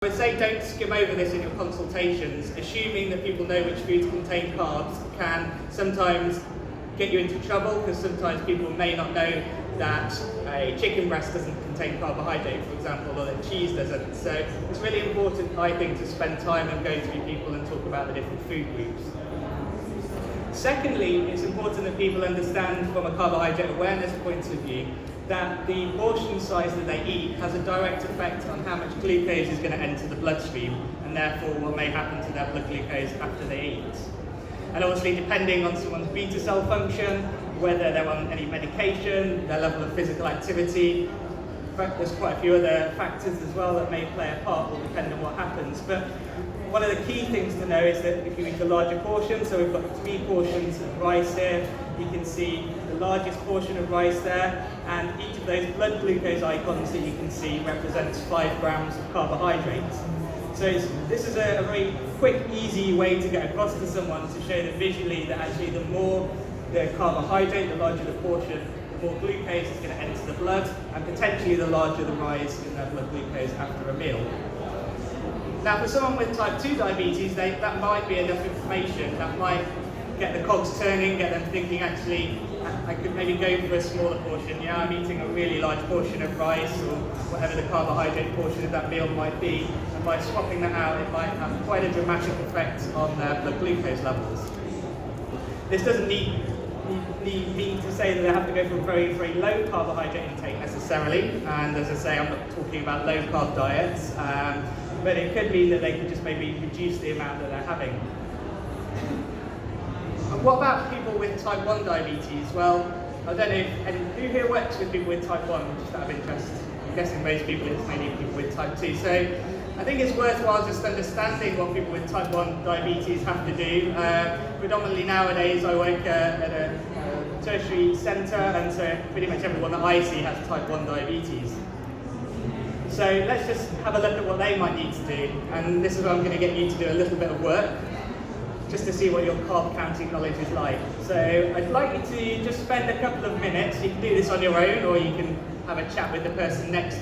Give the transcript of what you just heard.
I would say don't skim over this in your consultations. Assuming that people know which foods contain carbs can sometimes get you into trouble, because sometimes people may not know that a chicken breast doesn't contain carbohydrate, for example, or that cheese doesn't. So it's really important, I think, to spend time and go through people and talk about the different food groups. Secondly, it's important that people understand from a carbohydrate awareness point of view that the portion size that they eat has a direct effect on how much glucose is going to enter the bloodstream, and therefore what may happen to their blood glucose after they eat. And obviously, depending on someone's beta cell function, whether they're on any medication, their level of physical activity, in fact, there's quite a few other factors as well that may play a part, will depend on what happens. But one of the key things to know is that if you eat a larger portion, so we've got 3 portions of rice here, you can see the largest portion of rice there, and each of those blood glucose icons that you can see represents 5 grams of carbohydrates. So this is a very quick, easy way to get across to someone to show them visually that actually the more the carbohydrate, the larger the portion, the more glucose is going to enter the blood, and potentially the larger the rise in their blood glucose after a meal. Now, for someone with type 2 diabetes, that might be enough information. That might get the cogs turning, get them thinking, actually, I could maybe go for a smaller portion. Yeah, I'm eating a really large portion of rice, or whatever the carbohydrate portion of that meal might be. And by swapping that out, it might have quite a dramatic effect on their blood glucose levels. This doesn't mean to say that they have to go for a very, very low carbohydrate intake necessarily. And as I say, I'm not talking about low carb diets. But it could mean that they could just maybe reduce the amount that they're having. And what about people with type 1 diabetes? Well, I don't know who here works with people with type 1, just out of interest. I'm guessing most people, it's mainly people with type 2. So I think it's worthwhile just understanding what people with type 1 diabetes have to do. Predominantly nowadays I work at a tertiary centre, and so pretty much everyone that I see has type 1 diabetes. So let's just have a look at what they might need to do, and this is where I'm going to get you to do a little bit of work, just to see what your carb counting knowledge is like. So I'd like you to just spend a couple of minutes. You can do this on your own, or you can have a chat with the person next